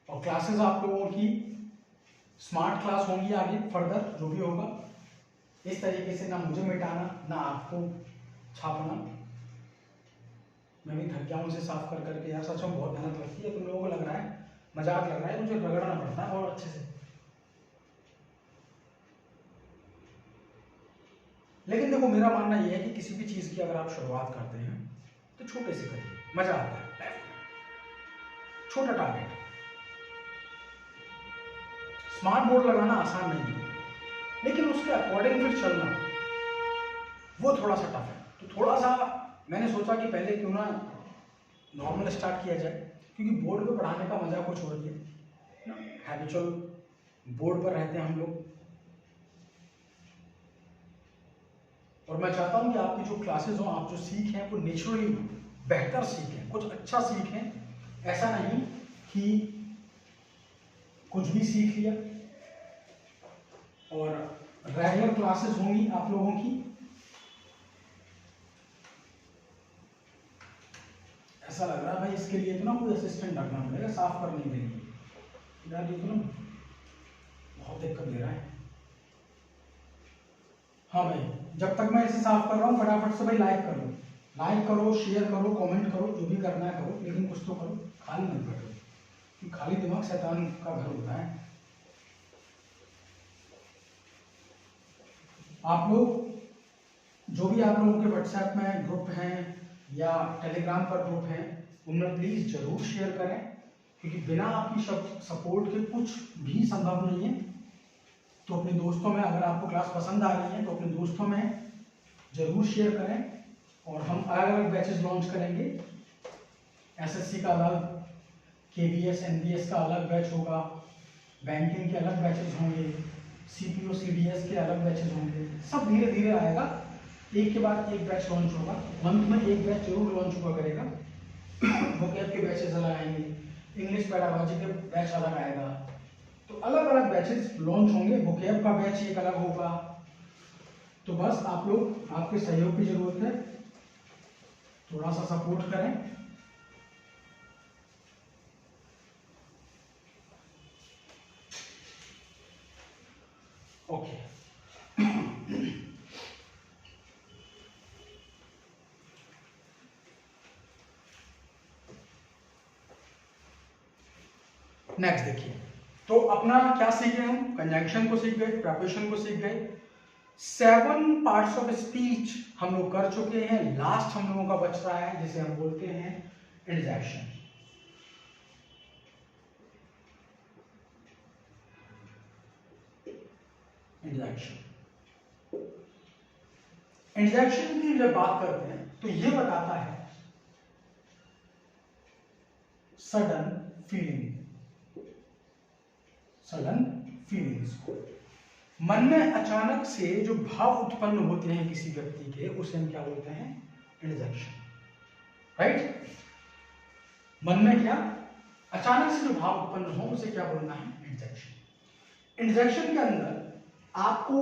Speaker 1: और क्लासेस आप लोगों की स्मार्ट क्लास होंगी आगे फर्दर जो भी होगा, इस तरीके से ना मुझे मिटाना ना आपको छापना। मैं भी थक गया हूं उसे साफ कर करके, यार सच में बहुत मेहनत लगती है। तुम लोगों को लग रहा है मजाक लग रहा है, मुझे रगड़ना पड़ता है और अच्छे से। लेकिन देखो, मेरा मानना यह है कि किसी भी चीज की अगर आप शुरुआत करते हैं तो छोटे से करिए, मजा आता है लाइफ में। छोटा टारगेट। स्मार्ट बोर्ड लगाना आसान नहीं है, लेकिन उसके अकॉर्डिंग फिर चलना वो थोड़ा सा टफ है। तो थोड़ा सा मैंने सोचा कि पहले क्यों ना नॉर्मल स्टार्ट किया जाए, क्योंकि बोर्ड पे पढ़ाने का मजा कुछ और ही है। हैबिचुअल बोर्ड पर रहते हैं हम लोग, और मैं चाहता हूं कि आपकी जो क्लासेस हो, आप जो सीखें वो नेचुरली बेहतर सीखें, कुछ अच्छा सीखें। ऐसा नहीं कि कुछ भी सीख लिया। और रेगुलर क्लासेस होंगी आप लोगों की। ऐसा लग रहा है भाई इसके लिए तो ना कोई असिस्टेंट रखना पड़ेगा साफ करने के लिए, यार ये तो ना बहुत दिक्कत दे रहा है। हाँ भाई, जब तक मैं इसे साफ कर रहा हूँ फटाफट से भाई लाइक करो, शेयर करो, कमेंट करो, जो भी करना है करो, लेकिन कुछ तो करो, खाली मत बैठो, क्योंकि खाली दिमाग शैतान का घर होता है। आप लोग जो भी आप लोगों के व्हाट्सएप में ग्रुप हैं या टेलीग्राम पर ग्रुप हैं, उनमें प्लीज जरूर शेयर करें, क्योंकि बिना आपकी सपोर्ट के कुछ भी संभव नहीं है। तो अपने दोस्तों में, अगर आपको क्लास पसंद आ रही है तो अपने दोस्तों में जरूर शेयर करें। और हम अलग अलग बैचेस लॉन्च करेंगे। एसएससी का अलग, केवीएस एनबीएस का अलग बैच होगा, बैंकिंग के अलग बैचेस होंगे, सीपीओ सीडीएस के अलग बैचेस होंगे। सब धीरे धीरे आएगा, एक के बाद एक बैच लॉन्च होगा। मंथ में एक बैच जरूर लॉन्च हुआ करेगा। वोकैब के बैचेस अलग आएंगे, इंग्लिश पेडागोजी के बैच अलग आएगा। तो अलग अलग बैचेस लॉन्च होंगे। वोकैब का बैच एक अलग होगा। तो बस आप लोग, आपके सहयोग की जरूरत है, थोड़ा सा सपोर्ट करें। ओके। नेक्स्ट देखिए, तो अपना क्या सीखे हम? कंजंक्शन को सीख गए, प्रीपोजिशन को सीख गए, 7 पार्ट्स ऑफ स्पीच हम लोग कर चुके हैं। लास्ट हम लोगों का बच रहा है जिसे हम बोलते हैं इंटरजेक्शन। इंटरजेक्शन की जब बात करते हैं तो ये बताता है सडन फीलिंग्स को। मन में अचानक से जो भाव उत्पन्न होते हैं किसी व्यक्ति के, उसे हम क्या बोलते हैं? इंटरजेक्शन। राइट? मन में क्या अचानक से जो भाव उत्पन्न हो उसे क्या बोलना है? इंटरजेक्शन। इंटरजेक्शन के अंदर आपको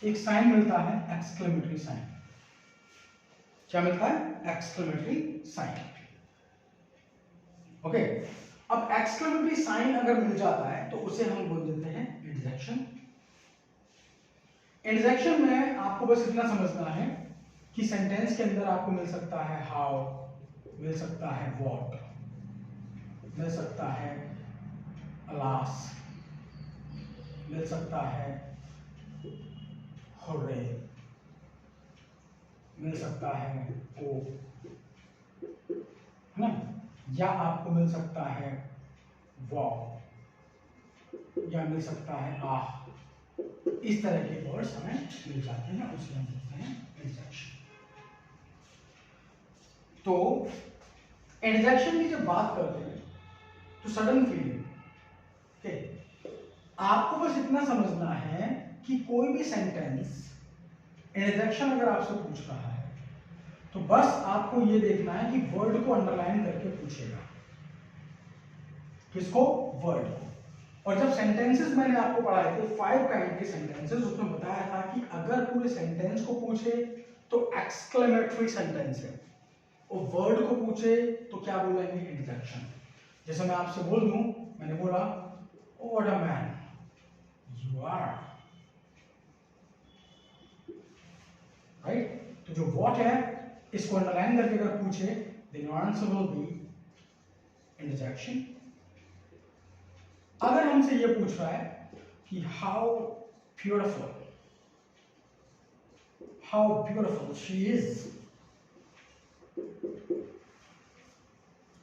Speaker 1: एक साइन मिलता है, एक्सक्लेमेटरी साइन। क्या मिलता है? Exclamatory sign. ओके, अब एक्सक्लेमेटरी साइन अगर मिल जाता है तो उसे हम बोल देते हैं इंटरजेक्शन। इंटरजेक्शन में आपको बस इतना समझना है कि सेंटेंस के अंदर आपको मिल सकता है हाउ, मिल सकता है व्हाट, मिल सकता है अलास, मिल सकता है हुर्रे, मिल सकता है ओ, है ना, या आपको मिल सकता है वाओ, या मिल सकता है आह। इस तरह के वर्ड्स हमें मिल जाते हैं, उसे हम बोलते हैं इंटरजेक्शन। तो इंटरजेक्शन की जब बात करते हैं तो सडन फीलिंग, आपको बस इतना समझना है कि कोई भी सेंटेंस इंटरजेक्शन अगर आपसे पूछ रहा है तो बस आपको ये देखना है कि वर्ड को अंडरलाइन करके पूछेगा। किसको? वर्ड को। और जब सेंटेंसेस मैंने आपको पढ़ाए थे 5 काइंड के सेंटेंसेस, उसमें बताया था कि अगर पूरे सेंटेंस को पूछे तो एक्सक्लेमेटरी सेंटेंस है, और वर्ड को पूछे तो क्या बोलेंगे? इंटरजेक्शन। जैसे मैं आपसे बोल दूं, मैंने बोला what a man you are, right? तो जो व्हाट है इसको अंडरलाइन करके अगर पूछे then your answer will be interjection. अगर हमसे ये पूछ रहा है कि how beautiful she is,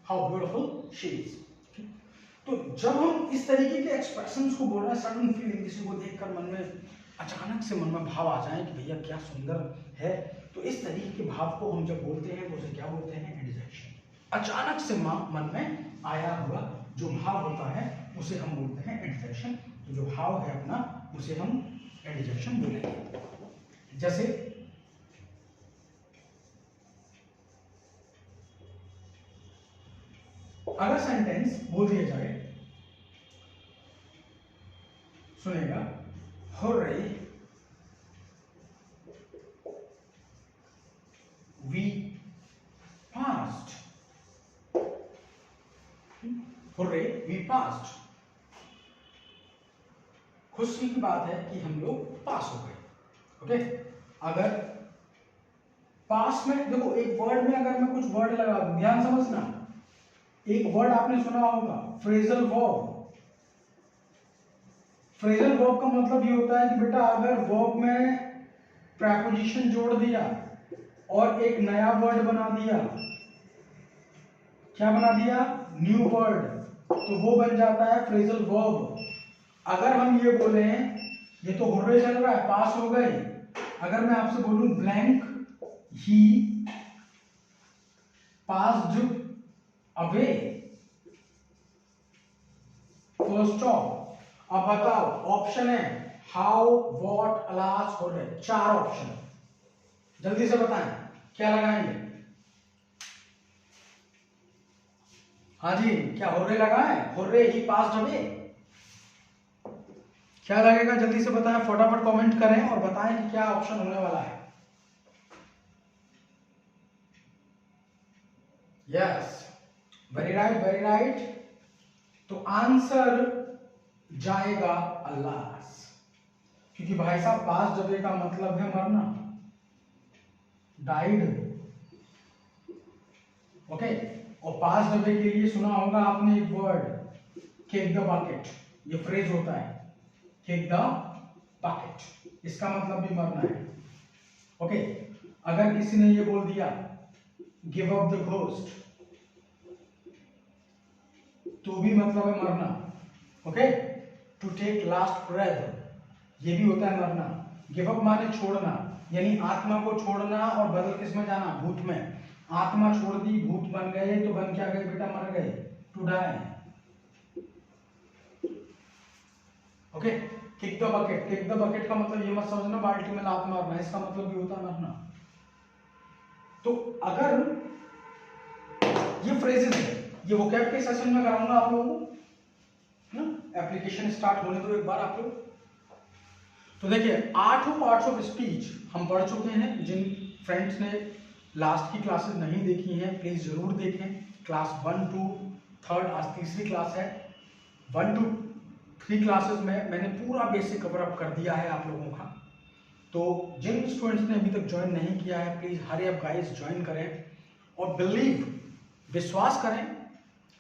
Speaker 1: how beautiful she is, तो जब हम इस तरीके के एक्सप्रेशंस को बोल रहे हैं, सडन फीलिंग, किसी को देखकर मन में अचानक से मन में भाव आ जाए कि भैया क्या सुंदर है, तो इस तरीके के भाव को हम जब बोलते हैं तो उसे क्या बोलते हैं? इंटरजेक्शन। अचानक से मन में आया हुआ जो भाव होता है उसे हम बोलते हैं इंटरजेक्शन। तो जो भाव है अपना उसे हम इंटरजेक्शन बोलेंगे। जैसे अगर सेंटेंस बोल दिया जाए, सुनेगा, hurray we passed, hurray we passed, खुशी की बात है कि हम लोग पास हो गए। ओके, अगर पास में देखो, एक वर्ड में अगर मैं कुछ वर्ड लगा दूं, ध्यान समझना, एक वर्ड आपने सुना होगा फ्रेजल वर्ब। फ्रेजल वर्ब का मतलब ये होता है कि बेटा अगर वर्ब में प्रेपोजिशन जोड़ दिया और एक नया वर्ड बना दिया, क्या बना दिया? न्यू वर्ड, तो वो बन जाता है फ्रेजल वर्ब। अगर हम ये बोले ये तो हुर्रे चल रहा है, पास हो गए, अगर मैं आपसे बोलूं blank he passed away, first of, अब बताओ ऑप्शन है how, what, alas, hurray, 4 option, जल्दी से बताएं क्या लगाएंगे? हाँ जी, क्या हुर्रे लगाएं? हुर्रे ही पास्ड अवे, क्या लगेगा? जल्दी से बताएं, फटाफट कमेंट करें और बताएं कि क्या ऑप्शन होने वाला है। Yes, very right, very right. तो आंसर जाएगा अल्लास, क्योंकि भाई साहब पास जबे का मतलब है मरना, डाइड। ओके, और पास जबे के लिए सुना होगा आपने एक वर्ड, किक द बकेट, ये फ्रेज होता है, किक द बकेट। इसका मतलब भी मरना है। ओके, अगर किसी ने ये बोल दिया गिव अप द घोस्ट, तो भी मतलब है मरना। Okay, to take last breath, ये भी होता है मरना। गिव अप माने छोड़ना, यानी आत्मा को छोड़ना और बदल किस में जाना, भूत में। आत्मा छोड़ दी, भूत बन गए, तो बन क्या गए बेटा, मर गए, to die. Okay, kick the bucket, kick the bucket का मतलब ये मत समझना बाल्टी में लात मारना, इसका मतलब भी होता है मरना। तो अगर ये फ्रेजेस है, ये वोकैब के सेशन में कराऊंगा आप लोगों को ना, एप्लीकेशन स्टार्ट होने दो एक बार आप लोग। तो देखिए 8 पार्ट्स ऑफ स्पीच हम पढ़ चुके हैं। जिन फ्रेंड्स ने लास्ट की क्लासेस नहीं देखी हैं प्लीज जरूर देखें। क्लास 1 to 3, आज तीसरी क्लास है। 1 to 3 क्लासेस में मैंने पूरा बेसिक कवर अप कर दिया है आप लोगों का। तो जिन स्टूडेंट्स ने अभी तक ज्वाइन नहीं किया है please hurry up guys, join करें और बिलीव, विश्वास करें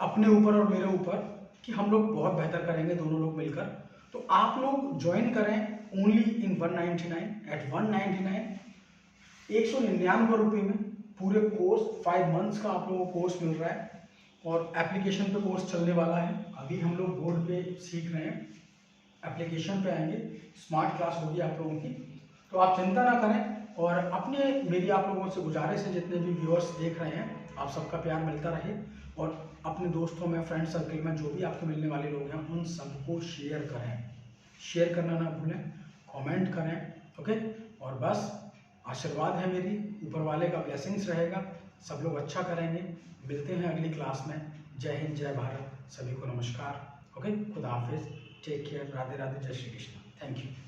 Speaker 1: अपने ऊपर और मेरे ऊपर कि हम लोग बहुत बेहतर करेंगे दोनों लोग मिलकर। तो आप लोग ज्वाइन करें ओनली इन 199 एट 199, 199 रुपये में पूरे कोर्स 5 मंथ्स का आप लोगों को कोर्स मिल रहा है। और एप्लीकेशन पे कोर्स चलने वाला है, अभी हम लोग बोर्ड पे सीख रहे हैं, एप्लीकेशन पे आएंगे, स्मार्ट क्लास होगी आप लोगों की। तो आप चिंता ना करें और अपने, मेरी आप लोगों से गुजारिश है जितने भी व्यूअर्स देख रहे हैं, आप सबका प्यार मिलता रहे और अपने दोस्तों में, फ्रेंड सर्कल में जो भी आपको मिलने वाले लोग हैं उन सबको शेयर करें। शेयर करना ना भूलें, कमेंट करें। ओके, और बस आशीर्वाद है मेरी, ऊपर वाले का ब्लेसिंग्स रहेगा, सब लोग अच्छा करेंगे। मिलते हैं अगली क्लास में। जय हिंद, जय भारत, सभी को नमस्कार। ओके, खुदा हाफिज, टेक केयर, राधे राधे, जय श्री कृष्ण, थैंक यू।